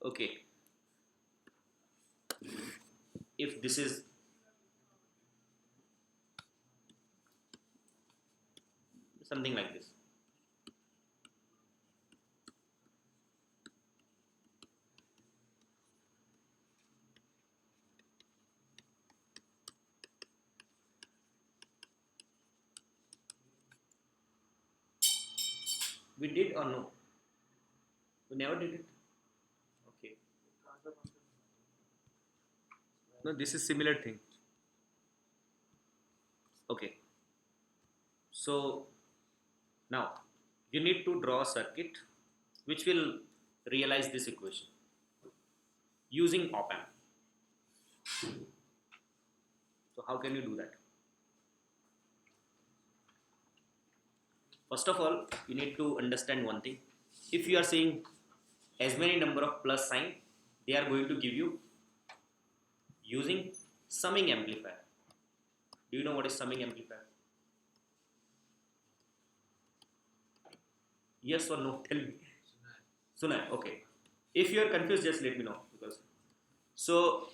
Okay, if this is something like this, we did or no? We never did it. Okay. No, this is similar thing. Okay. So now you need to draw a circuit which will realize this equation using op amp. So how can you do that? First of all, you need to understand one thing. If you are seeing as many number of plus sign, they are going to give you using summing amplifier. Do you know what is summing amplifier? Yes or no? Tell me. Suna, okay. If you are confused, just let me know. Because so,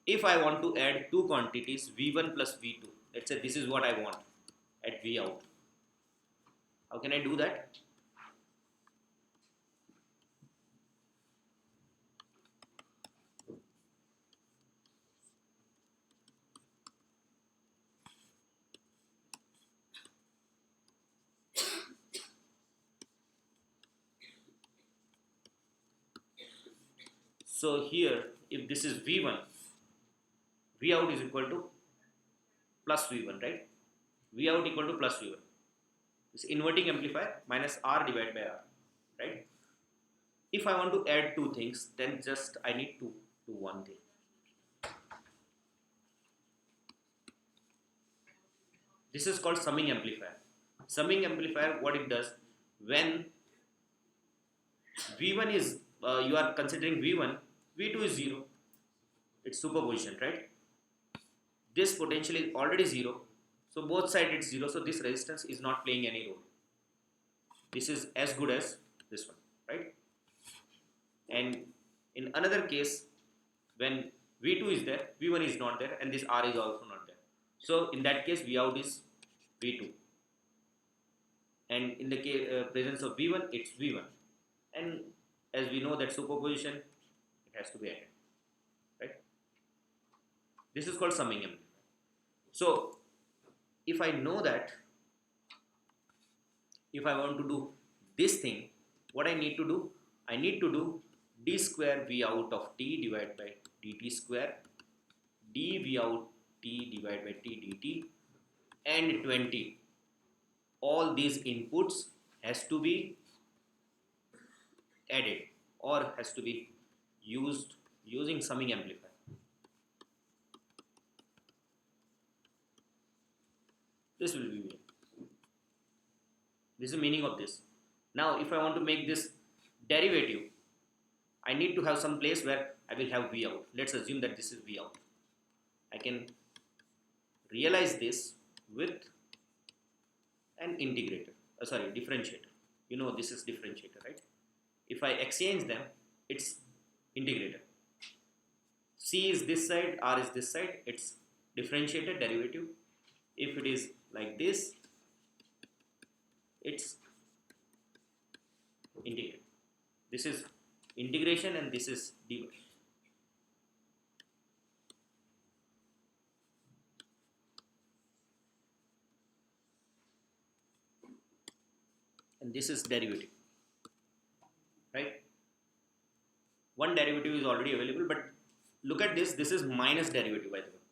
if I want to add two quantities V1 plus V2, let's say this is what I want at V out. How can I do that? So here, if this is V1, V out is equal to plus V1, right? V out equal to plus V1. This inverting amplifier minus R divided by R, right? If I want to add two things, then just I need to do one thing. This is called summing amplifier. Summing amplifier, what it does, when V1 is, you are considering V1, V2 is 0. It's superposition, right? This potential is already 0. So both sides it's 0. So this resistance is not playing any role. This is as good as this one, right? And in another case, when V2 is there, V1 is not there, and this R is also not there. So in that case, V out is V2. And in the presence of V1, it's V1. And as we know that superposition, it has to be added, right? This is called summing amplifier. So if I know that, if I want to do this thing, what I need to do? I need to do d square V out of t divided by dt square, d V out t divided by t dt, and 20. All these inputs has to be added or has to be used using summing amplifier. This will be me. This is the meaning of this. Now if I want to make this derivative, I need to have some place where I will have V out. Let's assume that this is V out. I can realize this with an integrator, differentiator. You know this is differentiator, right? If I exchange them, it's integrator. C is this side, R is this side, it's differentiated derivative. If it is like this, it's integrated. This is integration and this is dy. And this is derivative, right? One derivative is already available, but look at this. This is minus derivative, by the way.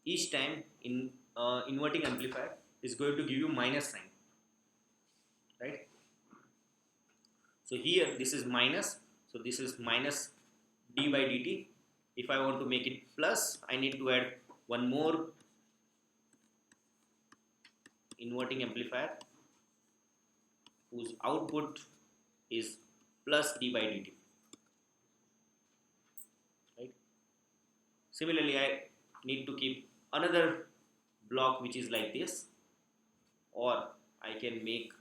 Each time in inverting amplifier is going to give you minus sign, right? So here this is minus, so this is minus d by dt. If I want to make it plus, I need to add one more inverting amplifier whose output is plus d by dt, right? Similarly, I need to keep another block which is like this, or I can make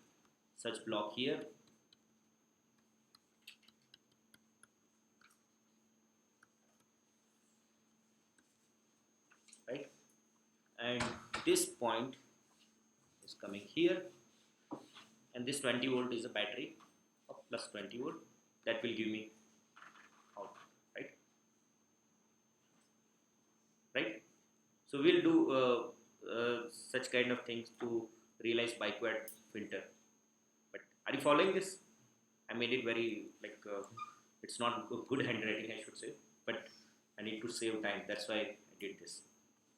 such block here. this point is coming here, and this 20 volt is a battery of plus 20 volt that will give me out, right? Right? So we'll do such kind of things to realize backward filter. But are you following this? I made it very like it's not good handwriting, I should say, but I need to save time. That's why I did this.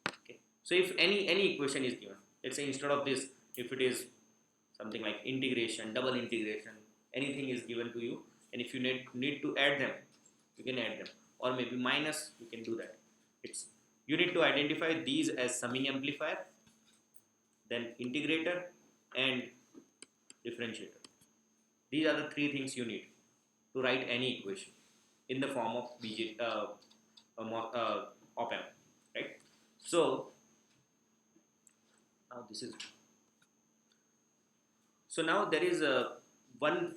Okay. So if any equation is given, let's say instead of this, if it is something like integration, double integration, anything is given to you, and if you need to add them, you can add them, or maybe minus, you can do that. It's you need to identify these as summing amplifier, then integrator, and differentiator. These are the three things you need to write any equation in the form of op amp, right? So now this is now there is a one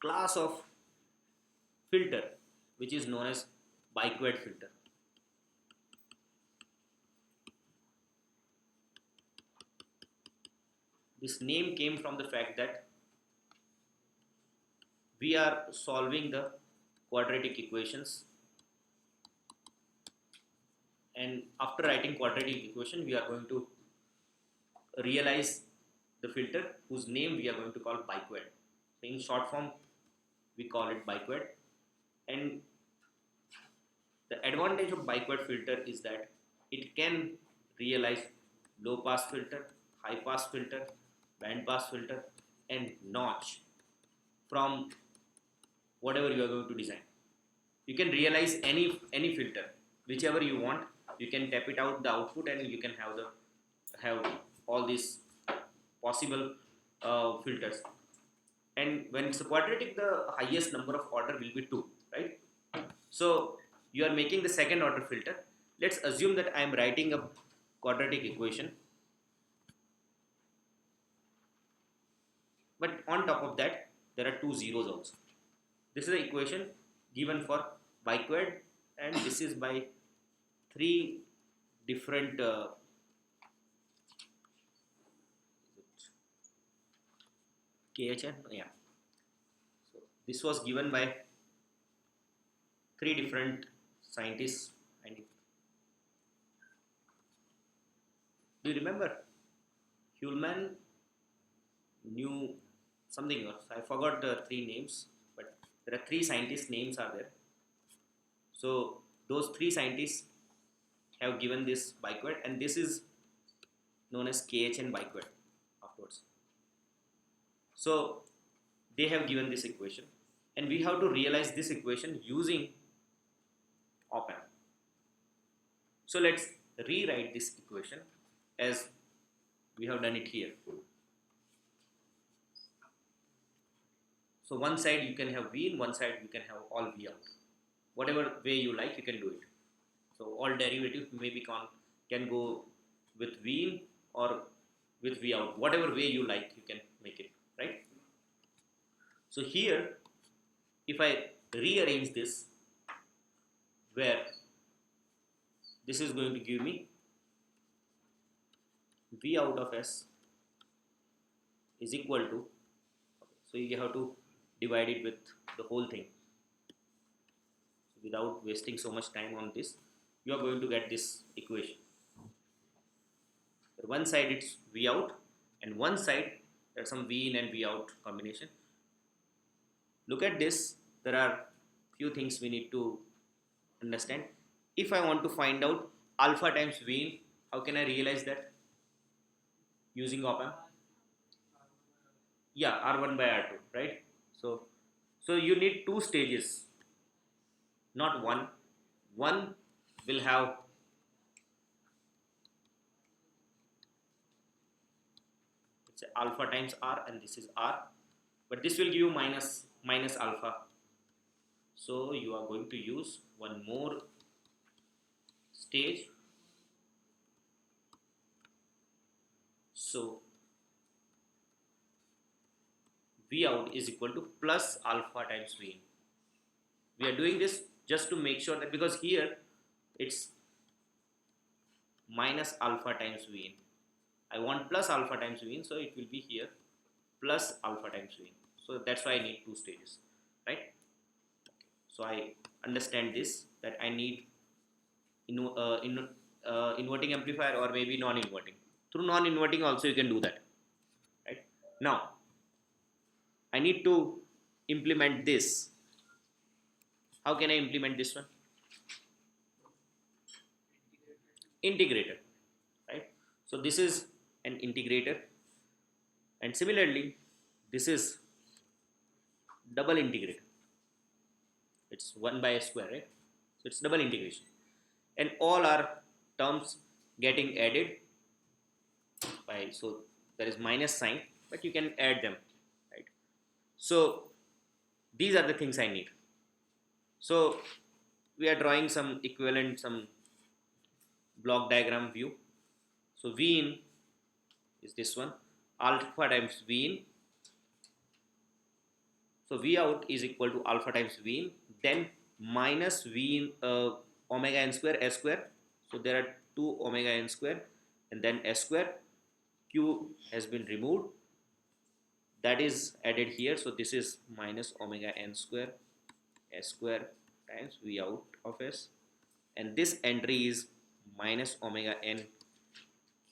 class of filter which is known as backward filter. This name came from the fact that we are solving the quadratic equations, and after writing quadratic equation we are going to realize the filter whose name we are going to call backward. So in short form we call it backward, and the advantage of backward filter is that it can realize low pass filter, high pass filter, band pass filter, and notch from whatever you are going to design. You can realize any filter, whichever you want. You can tap it out the output, and you can have all these possible filters. And when it's a quadratic, the highest number of order will be 2, right? So you are making the second order filter. Let's assume that I am writing a quadratic equation, but on top of that there are 2 zeros also. This is the equation given for backward, and this is by 3 different KHN, yeah. So this was given by 3 different scientists. And do you remember Huelman knew something else? I forgot the 3 names, but there are 3 scientists' names are there. So those 3 scientists have given this backward, and this is known as KHN backward afterwards. So they have given this equation, and we have to realize this equation using op amp. So let's rewrite this equation as we have done it here. So one side you can have V in, one side you can have all V out. Whatever way you like, you can do it. So all derivatives maybe can go with V in or with V out. Whatever way you like, you can make it, right? So here, if I rearrange this, where this is going to give me V out of S is equal to, so you have to divide it with the whole thing. So without wasting so much time on this, you are going to get this equation. One side it's V out, and one side there's some V in and V out combination. Look at this, there are few things we need to understand. If I want to find out alpha times V in, how can I realize that? Using op amp? Yeah, R1 by R2, right? So you need 2 stages, not one. One will have it's alpha times R, and this is R, but this will give you minus alpha. So you are going to use one more stage. So V out is equal to plus alpha times V in. We are doing this just to make sure that, because here it's minus alpha times V in. I want plus alpha times V in, so it will be here plus alpha times V in. So that's why I need two stages, right? So I understand this, that I need inverting amplifier or maybe non-inverting. Through non-inverting also you can do that, right? Now I need to implement this. How can I implement this one? Integrator, right? So this is an integrator, and similarly this is double integrator. It's 1 by a square, right? So it's double integration, and all our terms getting added by, so there is minus sign, but you can add them, right? So these are the things I need. So we are drawing some equivalent, some block diagram view. So V in is this one, alpha times V in. So V out is equal to alpha times V in, then minus V in omega n square s square. So there are two omega n square and then s square. Q has been removed, that is added here. So this is minus omega n square s square times V out of s, and this entry is minus omega n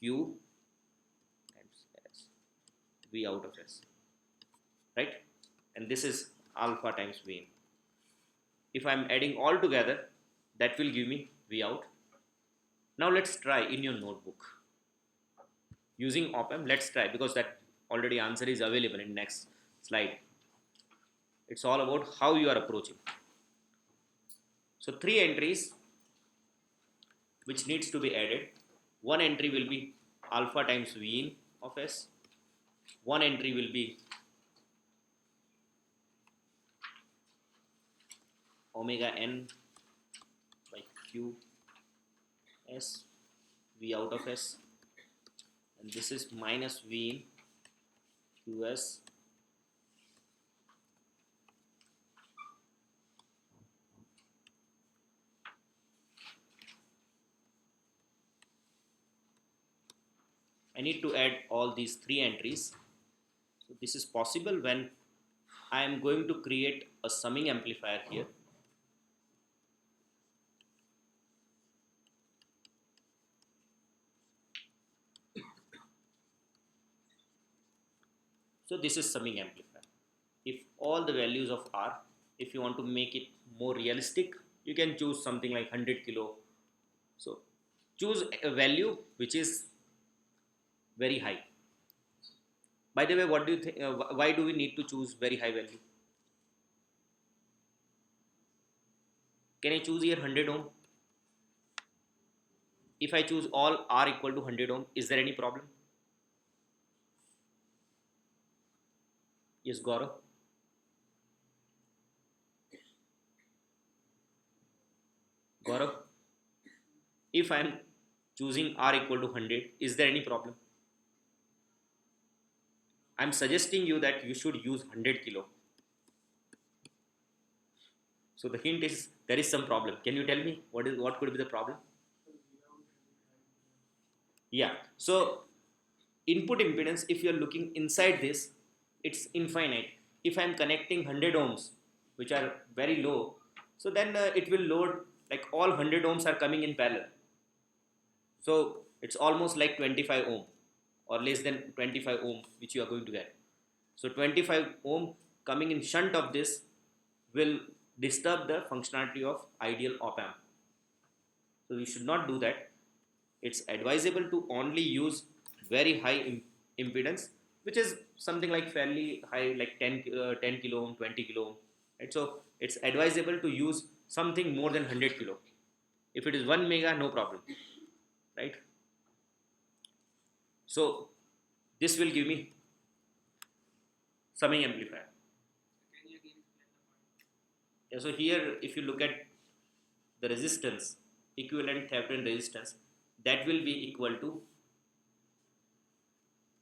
q times s V out of s, right? And this is alpha times V in. If I am adding all together, that will give me V out. Now let's try in your notebook using op-amp. Let's try, because that already answer is available in next slide. It's all about how you are approaching. So three entries which needs to be added. One entry will be alpha times V in of s. One entry will be omega n by q s V out of s, and this is minus V in q s I need to add all these three entries. So this is possible when I am going to create a summing amplifier here. So this is summing amplifier. If all the values of R, if you want to make it more realistic, you can choose something like 100 kilo. So choose a value which is very high. By the way, what do you think? Why do we need to choose very high value? Can I choose here 100 ohm? If I choose all R equal to 100 ohm, is there any problem? Yes, Gaurav. Gaurav, if I am choosing R equal to 100, is there any problem? I am suggesting you that you should use 100 kilo. So the hint is there is some problem. Can you tell me what could be the problem? Yeah. So input impedance, if you are looking inside this, it's infinite. If I am connecting 100 ohms, which are very low, so then it will load like all 100 ohms are coming in parallel. So it's almost like 25 ohm or less than 25 ohm which you are going to get. So 25 ohm coming in shunt of this will disturb the functionality of ideal op amp. So we should not do that. It's advisable to only use very high impedance, which is something like fairly high, like 10 kilo ohm, 20 kilo ohm, right? So it's advisable to use something more than 100 kilo. If it is 1 mega, no problem, right? So this will give me summing amplifier. Yeah, so here if you look at the resistance, equivalent Thevenin resistance, that will be equal to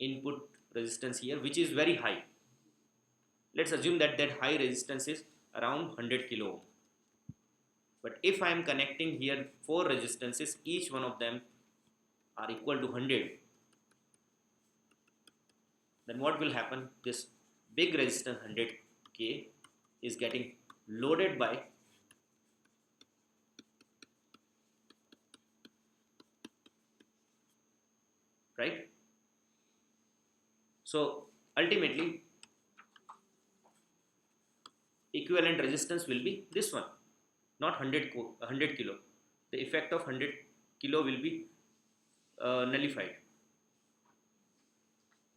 input resistance here, which is very high. Let's assume that high resistance is around 100 kilo ohm. But if I am connecting here 4 resistances, each one of them are equal to 100, then what will happen? This big resistance 100k is getting loaded by right. So ultimately equivalent resistance will be this one, not 100 kilo. The effect of 100 kilo will be nullified.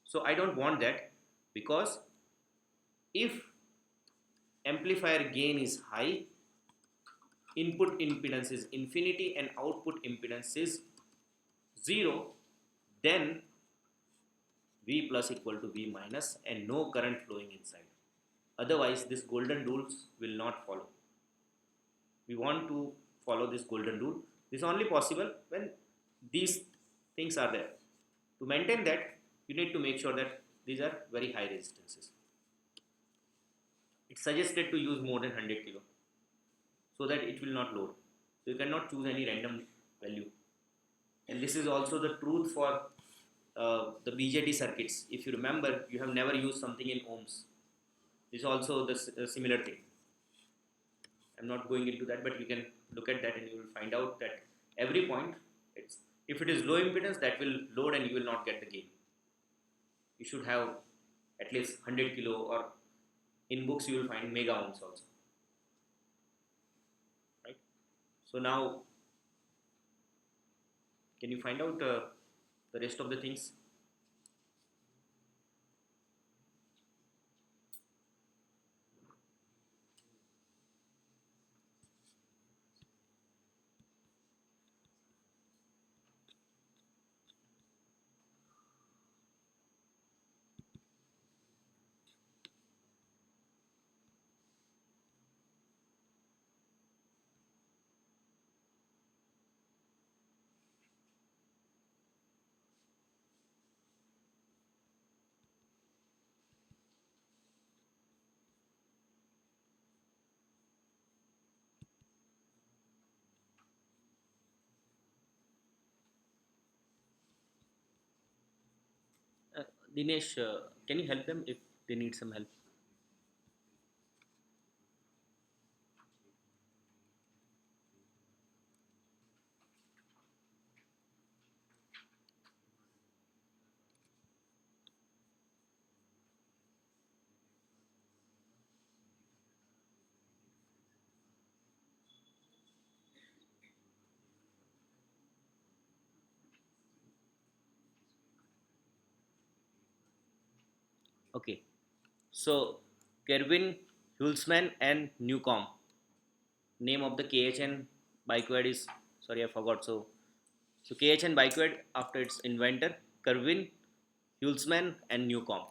So I don't want that, because if amplifier gain is high, input impedance is infinity and output impedance is 0, then V plus equal to V minus and no current flowing inside. Otherwise, this golden rules will not follow. We want to follow this golden rule. This is only possible when these things are there. To maintain that, you need to make sure that these are very high resistances. It's suggested to use more than 100 kilo so that it will not load. So you cannot choose any random value. And this is also the truth for the BJT circuits. If you remember, you have never used something in ohms. This is also the similar thing. I'm not going into that, but you can look at that and you will find out that every point, if it is low impedance, that will load and you will not get the gain. You should have at least 100 kilo, or in books you will find mega ohms also. Right? So now, can you find out the rest of the things? Dinesh, can you help them if they need some help? Okay. So, Kerwin, Hulsman, and Newcomb. Name of the KHN bikeweed is, sorry, I forgot. So KHN bikeweed after its inventor, Kerwin, Hulsman, and Newcomb.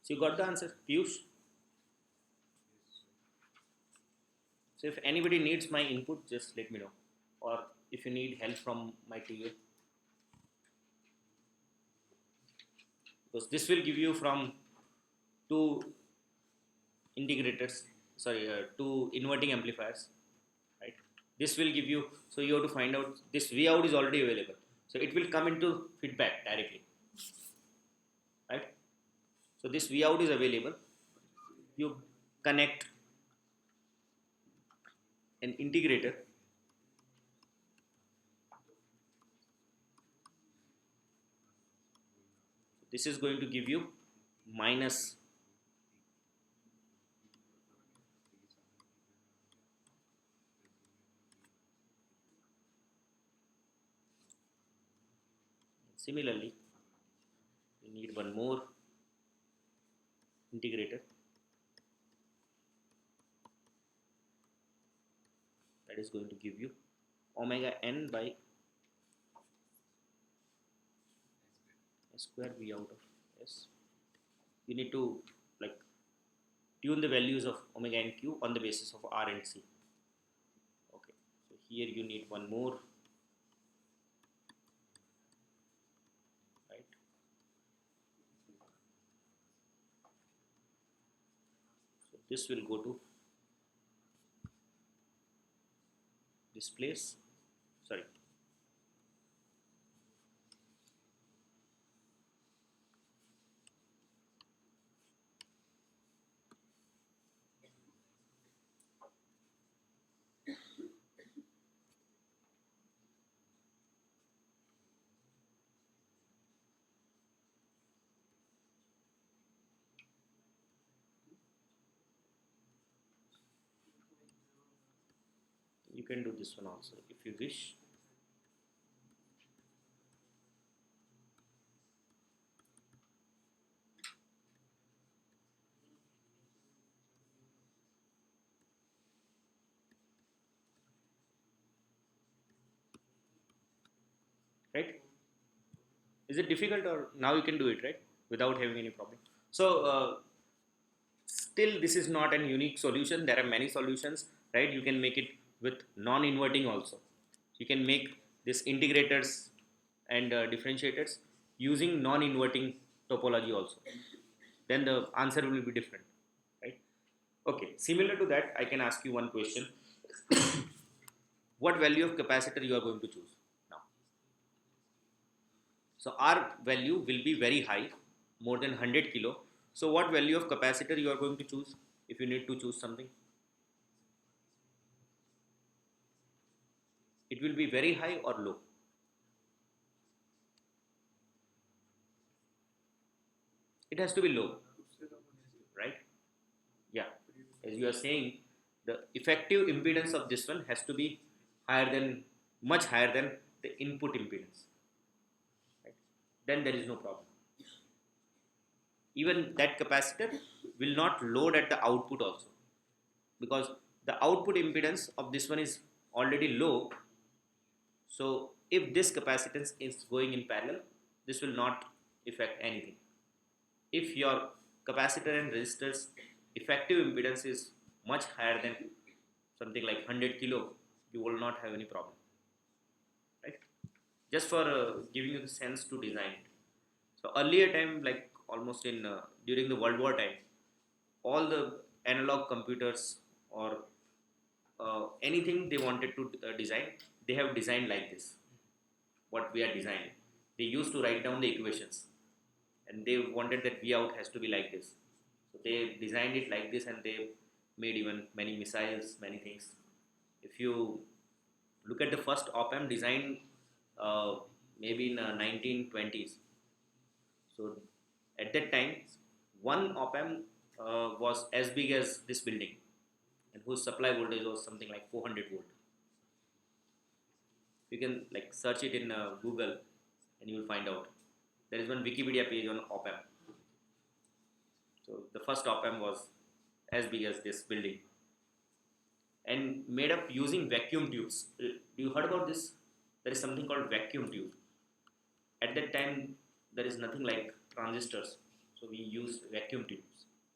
So you got the answer, Piyush. So if anybody needs my input, just let me know. Or if you need help from my TA, because this will give you from two integrators, sorry, two inverting amplifiers, right? This will give you, so you have to find out, this V out is already available. So it will come into feedback directly, right? So this V out is available. You connect an integrator. This is going to give you minus. Similarly, we need one more integrator, that is going to give you omega n by square V out of S. You need to like tune the values of omega and q on the basis of R and C. Okay, so here you need one more, right? So this will go to this place. Sorry. You can do this one also if you wish. Right? Is it difficult, or now you can do it, right, without having any problem? So still this is not an unique solution. There are many solutions, right? You can make it with non-inverting also. You can make this integrators and differentiators using non-inverting topology also. Then the answer will be different, right? Okay, similar to that, I can ask you one question. What value of capacitor you are going to choose now? So R value will be very high, more than 100 kilo. So what value of capacitor you are going to choose if you need to choose something? It will be very high or low? It has to be low, right? Yeah. As you are saying, the effective impedance of this one has to be higher than, much higher than the input impedance. Right? Then there is no problem. Even that capacitor will not load at the output also, because the output impedance of this one is already low. So if this capacitance is going in parallel, this will not affect anything. If your capacitor and resistors effective impedance is much higher than something like 100 kilo, you will not have any problem, right? Just for giving you the sense to design it. So earlier time, like almost in during the World War time, all the analog computers or anything they wanted to design, they have designed like this. What we are designing, they used to write down the equations, and they wanted that V out has to be like this. So they designed it like this, and they made even many missiles, many things. If you look at the first op amp design, uh, maybe in 1920s. So at that time, one op amp was as big as this building, and whose supply voltage was something like 400 volt. You can like search it in Google, and you will find out. There is one Wikipedia page on op amp. So the first op amp was as big as this building, and made up using vacuum tubes. You heard about this? There is something called vacuum tube. At that time, there is nothing like transistors, so we used vacuum tubes.